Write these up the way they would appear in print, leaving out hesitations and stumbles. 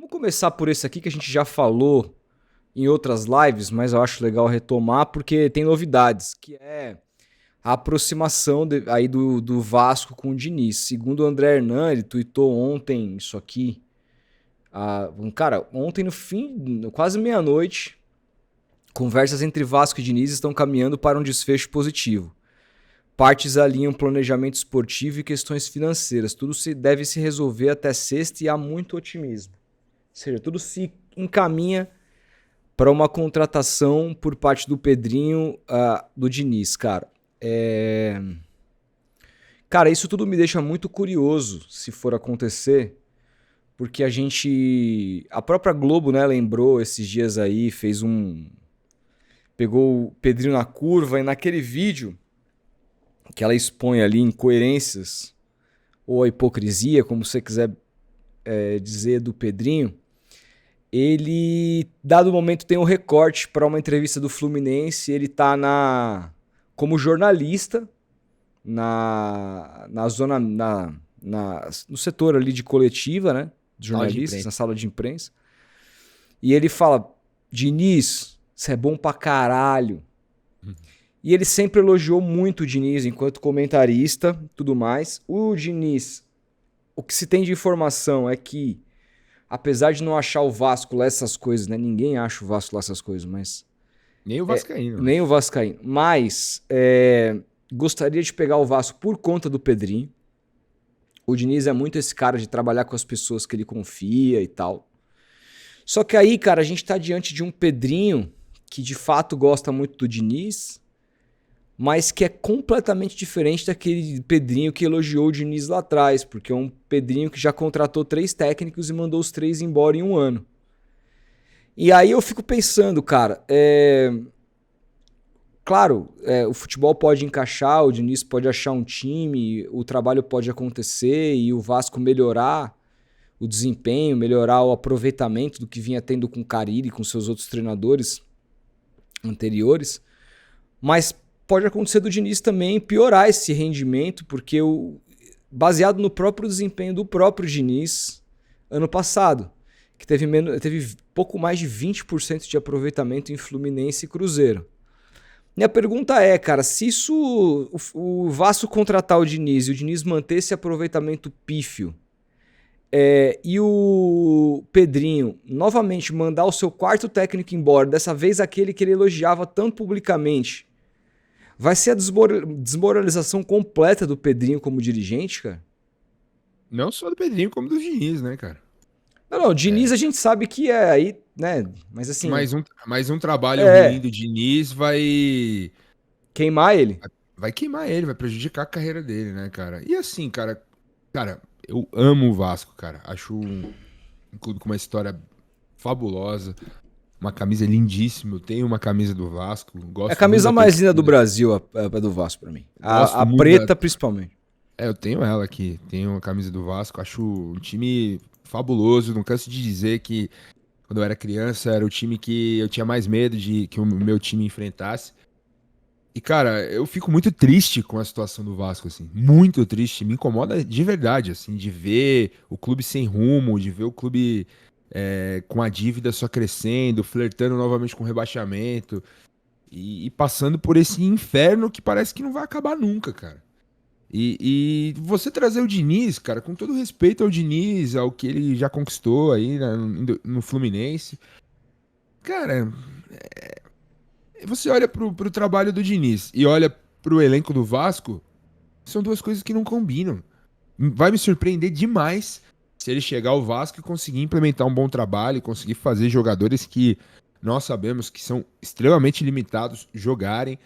Vamos começar por esse aqui que a gente já falou em outras lives, mas eu acho legal retomar porque tem novidades, que é a aproximação aí do Vasco com o Diniz. Segundo o André Hernan, ele tuitou ontem isso aqui. Cara, ontem no fim, quase meia-noite, conversas entre Vasco e Diniz estão caminhando para um desfecho positivo. Partes alinham planejamento esportivo e questões financeiras. Tudo deve se resolver até sexta e há muito otimismo. Ou seja, tudo se encaminha para uma contratação por parte do Pedrinho, do Diniz, cara. Cara, isso tudo me deixa muito curioso se for acontecer, porque a própria Globo, né, lembrou esses dias aí, pegou o Pedrinho na curva e naquele vídeo que ela expõe ali incoerências ou a hipocrisia, como você quiser dizer, do Pedrinho, ele, dado momento, tem um recorte para uma entrevista do Fluminense, ele tá como jornalista na zona, no setor ali de coletiva, né, de jornalistas, na sala de imprensa, e ele fala: Diniz, você é bom pra caralho. E ele sempre elogiou muito o Diniz enquanto comentarista, tudo mais. O Diniz, o que se tem de informação é que, apesar de não achar o Vasco lá essas coisas, né? Ninguém acha o Vasco lá essas coisas, mas... Nem o Vascaíno. Nem o Vascaíno. Mas gostaria de pegar o Vasco por conta do Pedrinho. O Diniz é muito esse cara de trabalhar com as pessoas que ele confia e tal. Só que aí, cara, a gente tá diante de um Pedrinho que de fato gosta muito do Diniz, mas que é completamente diferente daquele Pedrinho que elogiou o Diniz lá atrás, porque é um Pedrinho que já contratou 3 técnicos e mandou os 3 embora em um ano. E aí eu fico pensando, cara, claro, o futebol pode encaixar, o Diniz pode achar um time, o trabalho pode acontecer e o Vasco melhorar o desempenho, melhorar o aproveitamento do que vinha tendo com o Carille e com seus outros treinadores anteriores, mas pode acontecer do Diniz também piorar esse rendimento, porque baseado no próprio desempenho do próprio Diniz ano passado, que teve pouco mais de 20% de aproveitamento em Fluminense e Cruzeiro. Minha pergunta é, cara, se o Vasco contratar o Diniz e o Diniz manter esse aproveitamento pífio, e o Pedrinho novamente mandar o seu quarto técnico embora, dessa vez aquele que ele elogiava tanto publicamente, vai ser a desmoralização completa do Pedrinho como dirigente, cara? Não só do Pedrinho, como do Diniz, né, cara? Não, o Diniz a gente sabe que é aí, né? Mas assim. Mais um trabalho ruim do Diniz vai queimar ele. Vai queimar ele, vai prejudicar a carreira dele, né, cara? E assim, cara, eu amo o Vasco, cara. Acho um clube com uma história fabulosa. Uma camisa lindíssima. Eu tenho uma camisa do Vasco. Gosto é a camisa mais linda do torcida. Brasil, a do Vasco, pra mim. A preta, principalmente. Eu tenho ela aqui. Tenho uma camisa do Vasco. Acho um time fabuloso. Não canso de dizer que quando eu era criança era o time que eu tinha mais medo de que o meu time enfrentasse. E, cara, eu fico muito triste com a situação do Vasco, assim. Muito triste. Me incomoda de verdade, assim, de ver o clube sem rumo, de ver o clube com a dívida só crescendo, flertando novamente com o rebaixamento e passando por esse inferno que parece que não vai acabar nunca, cara. E você trazer o Diniz, cara, com todo respeito ao Diniz, ao que ele já conquistou aí no Fluminense, cara, você olha pro trabalho do Diniz e olha pro elenco do Vasco, são duas coisas que não combinam. Vai me surpreender demais se ele chegar ao Vasco e conseguir implementar um bom trabalho, conseguir fazer jogadores que nós sabemos que são extremamente limitados jogarem.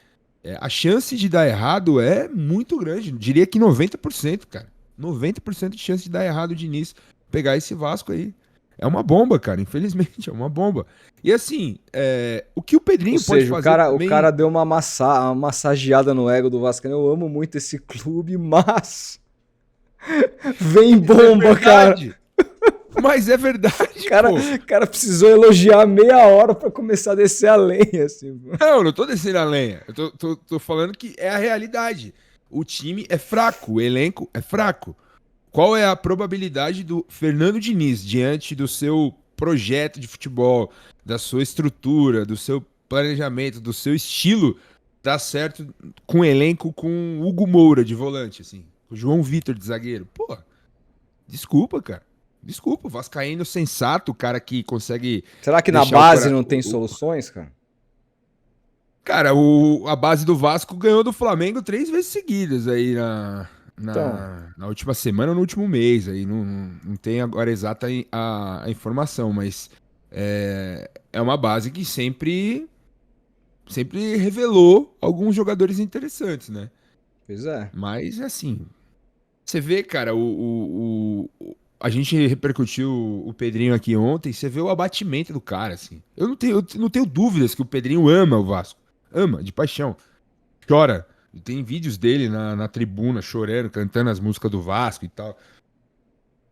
A chance de dar errado é muito grande. Diria que 90%, cara. 90% de chance de dar errado o Diniz pegar esse Vasco aí. É uma bomba, cara. Infelizmente, é uma bomba. E assim, o que o Pedrinho pode fazer também... O cara deu uma massageada no ego do Vasco. Eu amo muito esse clube, mas... vem bomba, cara. Mas é verdade, o cara precisou elogiar meia hora pra começar a descer a lenha, assim. Não tô descendo a lenha. Eu tô falando que é a realidade. O time é fraco, o elenco é fraco. Qual é a probabilidade do Fernando Diniz, diante do seu projeto de futebol, da sua estrutura, do seu planejamento, do seu estilo, dá certo com elenco com o Hugo Moura de volante, assim, o João Vitor de zagueiro. Pô, desculpa, cara. Desculpa, o vascaíno sensato, o cara que consegue Será que na deixar base não tem soluções, cara? Cara, a base do Vasco ganhou do Flamengo 3 vezes seguidas aí Então, na última semana ou no último mês. Aí não tem agora exata a informação, mas é uma base que sempre revelou alguns jogadores interessantes, né? pois é. Mas, assim, você vê, cara, a gente repercutiu o Pedrinho aqui ontem, você vê o abatimento do cara, assim. Eu não tenho dúvidas que o Pedrinho ama o Vasco. Ama, de paixão. Chora. Tem vídeos dele na tribuna chorando, cantando as músicas do Vasco e tal.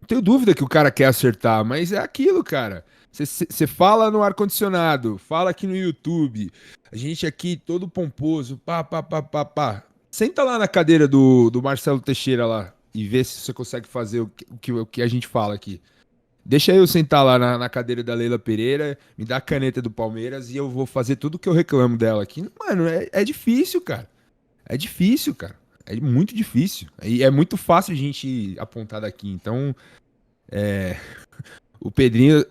Não tenho dúvida que o cara quer acertar, mas é aquilo, cara. Você fala no ar-condicionado, fala aqui no YouTube, a gente aqui todo pomposo, pá, pá, pá, pá, pá. Senta lá na cadeira do Marcelo Teixeira lá e vê se você consegue fazer o que a gente fala aqui. Deixa eu sentar lá na cadeira da Leila Pereira, me dá a caneta do Palmeiras e eu vou fazer tudo que eu reclamo dela aqui. Mano, é difícil, cara. É difícil, cara. É muito difícil. E é muito fácil a gente apontar daqui. Então, o Pedrinho,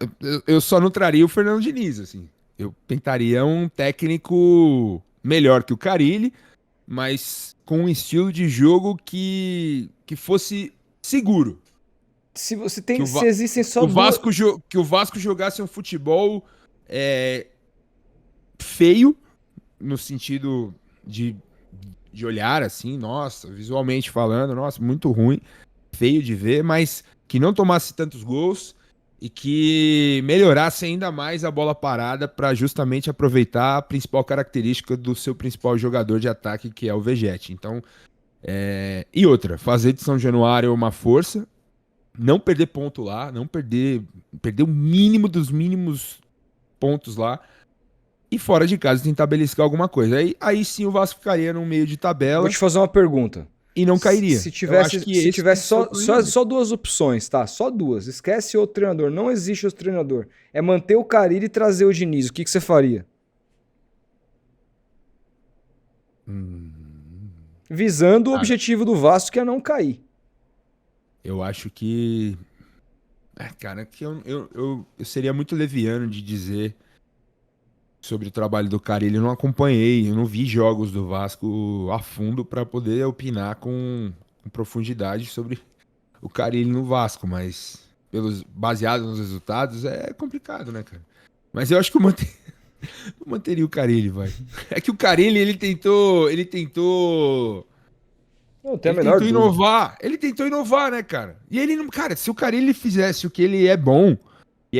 eu só não traria o Fernando Diniz, assim. Eu tentaria um técnico melhor que o Carille, mas com um estilo de jogo que fosse seguro. Se você Que tem, o, se Va- existem que só o duas. Vasco, que o Vasco jogasse um futebol feio, no sentido de, de olhar assim, nossa, visualmente falando, nossa, muito ruim, feio de ver, mas que não tomasse tantos gols e que melhorasse ainda mais a bola parada para justamente aproveitar a principal característica do seu principal jogador de ataque, que é o Vegete. Então, e outra, fazer de São Januário uma força, não perder ponto lá, não perder o mínimo dos mínimos pontos lá. E fora de casa tentar beliscar alguma coisa. Aí sim o Vasco ficaria no meio de Vou tabela te fazer uma pergunta. e não cairia. Se Eu acho tivesse, que se esse tem tivesse que ser o planejamento. só duas opções, tá? Só duas. Esquece outro treinador. Não existe outro treinador. É manter o Carille e trazer o Diniz. O que você faria? Visando o Cara, objetivo do Vasco, que é não cair. eu acho que. Cara, que eu seria muito leviano de dizer sobre o trabalho do Carille. Eu não acompanhei, eu não vi jogos do Vasco a fundo para poder opinar com profundidade sobre o Carille no Vasco, mas baseado nos resultados é complicado, né, cara? Mas eu acho que eu manteria o Carille, vai. É que o Carille, Não tenho a ele menor tentou dúvida. inovar, né, cara? E ele não, cara, se o Carille fizesse o que ele é bom, e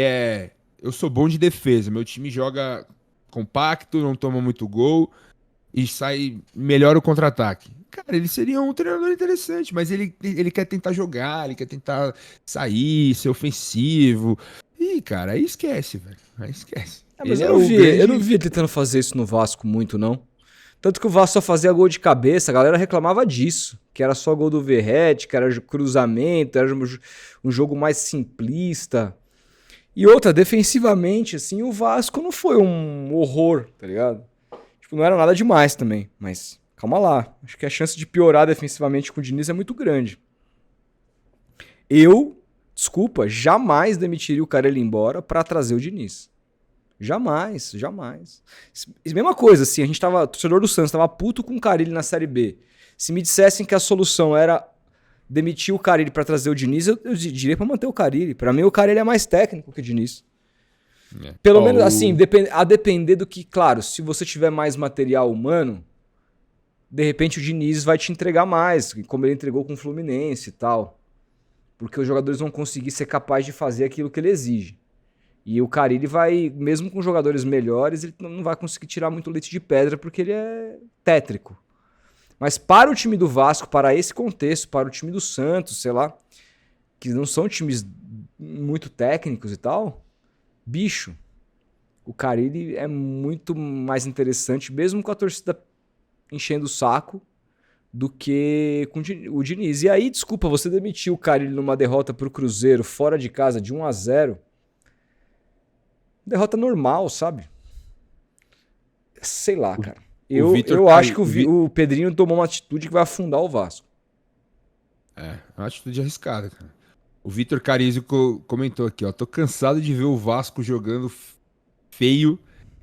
eu sou bom de defesa, meu time joga compacto, não toma muito gol e sai melhor o contra-ataque. Cara, ele seria um treinador interessante, mas ele quer tentar jogar, ele quer tentar sair, ser ofensivo. Ih, cara, aí esquece, velho. Aí esquece. Ah, mas Ele é o eu não grande. vi ele tentando fazer isso no Vasco muito, não. Tanto que o Vasco só fazia gol de cabeça, a galera reclamava disso. Que era só gol do Verratti, que era cruzamento, era um jogo mais simplista. E outra, defensivamente, assim, o Vasco não foi um horror, tá ligado? Tipo, não era nada demais também. Mas calma lá. Acho que a chance de piorar defensivamente com o Diniz é muito grande. Eu, desculpa, jamais demitiria o cara ele embora pra trazer o Diniz. Jamais, jamais. Mesma coisa, assim, a gente tava, o torcedor do Santos tava puto com o Carille na Série B. Se me dissessem que a solução era demitir o Carille pra trazer o Diniz, eu diria pra manter o Carille. Pra mim, o Carille é mais técnico que o Diniz. Pelo menos, assim, a depender do que, claro, se você tiver mais material humano, de repente o Diniz vai te entregar mais, como ele entregou com o Fluminense e tal. Porque os jogadores vão conseguir ser capazes de fazer aquilo que ele exige. E o Carille vai, mesmo com jogadores melhores, ele não vai conseguir tirar muito leite de pedra porque ele é tétrico. Mas para o time do Vasco, para esse contexto, para o time do Santos, sei lá, que não são times muito técnicos e tal, bicho, o Carille é muito mais interessante, mesmo com a torcida enchendo o saco, do que com o Diniz. E aí, desculpa, você demitiu o Carille numa derrota pro Cruzeiro, fora de casa, de 1-0. Derrota normal, sabe? Sei lá, cara. Vitor Eu acho que o Pedrinho tomou uma atitude que vai afundar o Vasco. É uma atitude arriscada, cara. O Vitor Carizzi comentou aqui, ó. Tô cansado de ver o Vasco jogando feio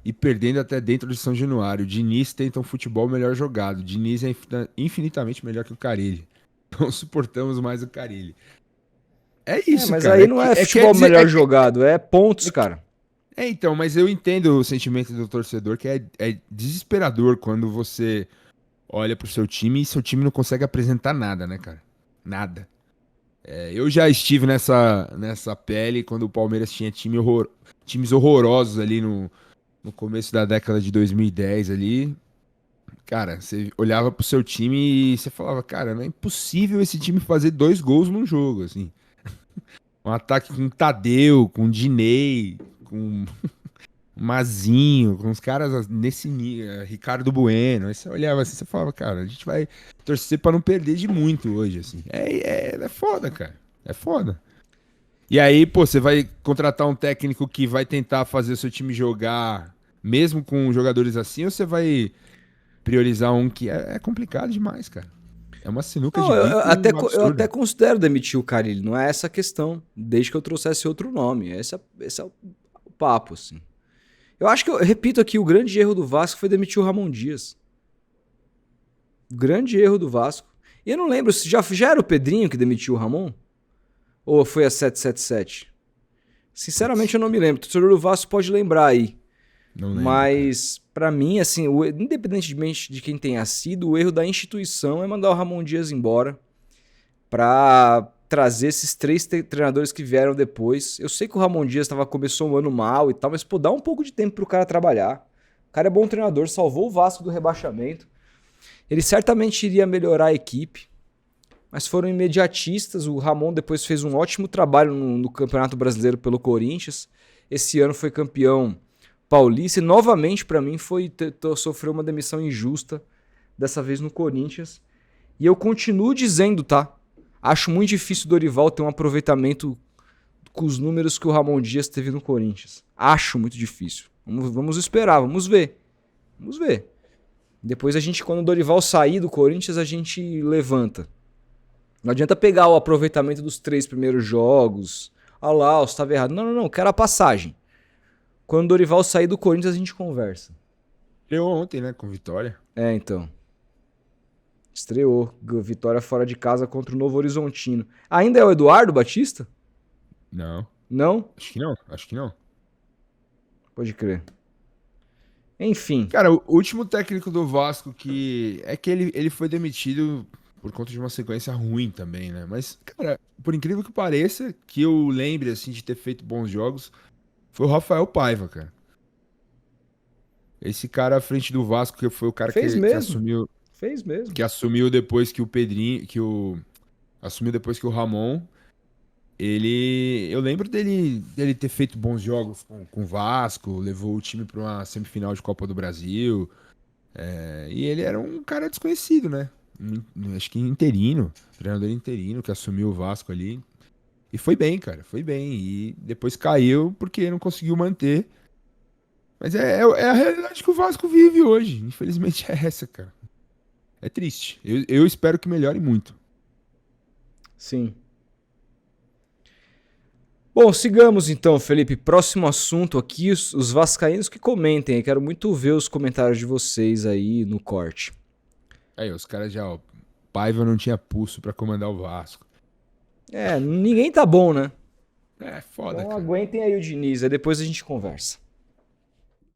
e perdendo até dentro de São Januário. O Diniz tenta um futebol melhor jogado. O Diniz é infinitamente melhor que o Carille. Não suportamos mais o Carille. É isso, Mas cara. aí não é futebol melhor jogado, é pontos, cara. Então, mas eu entendo o sentimento do torcedor, que é desesperador quando você olha pro seu time e seu time não consegue apresentar nada, né, cara? Nada. Eu já estive nessa pele quando o Palmeiras tinha times horrorosos ali no começo da década de 2010 ali. Cara, você olhava pro seu time e você falava, cara, não é impossível esse time fazer 2 gols num jogo, assim. Um ataque com Tadeu, com Diney, com Mazinho, com os caras nesse nível, Ricardo Bueno. Aí você olhava assim, você falava, cara, a gente vai torcer pra não perder de muito hoje, assim. É foda, cara. É foda. E aí, pô, você vai contratar um técnico que vai tentar fazer o seu time jogar mesmo com jogadores assim, ou você vai priorizar um que é complicado demais, cara? É uma sinuca Não, de bico eu até absurda. considero demitir o Carille, não é essa a questão, desde que eu trouxesse outro nome. Esse é o papo, assim. Eu acho que, eu repito aqui, o grande erro do Vasco foi demitir o Ramon Dias. O grande erro do Vasco. E eu não lembro, se já era o Pedrinho que demitiu o Ramon? Ou foi a 777? Sinceramente, eu não me lembro. O torcedor do Vasco pode lembrar aí. Não lembro, Mas, pra mim, assim, independentemente de quem tenha sido, o erro da instituição é mandar o Ramon Dias embora pra trazer esses 3 treinadores que vieram depois. Eu sei que o Ramon Dias começou um ano mal e tal, mas pô, dá um pouco de tempo pro cara trabalhar. O cara é bom treinador, salvou o Vasco do rebaixamento. Ele certamente iria melhorar a equipe, mas foram imediatistas. O Ramon depois fez um ótimo trabalho no Campeonato Brasileiro pelo Corinthians. Esse ano foi campeão paulista e novamente para mim sofreu uma demissão injusta, dessa vez no Corinthians. E eu continuo dizendo, tá? Acho muito difícil o Dorival ter um aproveitamento com os números que o Ramon Dias teve no Corinthians. Acho muito difícil. Vamos esperar, vamos ver. Vamos ver. Depois quando o Dorival sair do Corinthians, a gente levanta. Não adianta pegar o aproveitamento dos 3 primeiros jogos. Ah lá, você estava errado. Não, quero a passagem. Quando o Dorival sair do Corinthians, a gente conversa. Estreou ontem, né, com vitória. Então. Estreou. Vitória fora de casa contra o Novo Horizontino. Ainda é o Eduardo Batista? Não. Não? Acho que não. Pode crer. Enfim. Cara, o último técnico do Vasco que ele foi demitido por conta de uma sequência ruim também, né? Mas, cara, por incrível que pareça, que eu lembre, assim, de ter feito bons jogos, foi o Rafael Paiva, cara. Esse cara à frente do Vasco, que foi o cara Fez que mesmo. assumiu, Fez mesmo. que assumiu depois que o Pedrinho, assumiu depois que o Ramon, eu lembro dele ter feito bons jogos com o Vasco, levou o time para uma semifinal de Copa do Brasil, e ele era um cara desconhecido, né? Acho que interino, treinador interino, que assumiu o Vasco ali. E foi bem, cara, foi bem. E depois caiu porque não conseguiu manter. Mas é a realidade que o Vasco vive hoje. Infelizmente é essa, cara. É triste. Eu espero que melhore muito. Sim. Bom, sigamos então, Felipe. Próximo assunto aqui, os vascaínos que comentem. Eu quero muito ver os comentários de vocês aí no corte. Aí, os caras já, ó, Paiva não tinha pulso pra comandar o Vasco. Ninguém tá bom, né? É foda, Então cara. aguentem aí o Diniz, aí depois a gente conversa.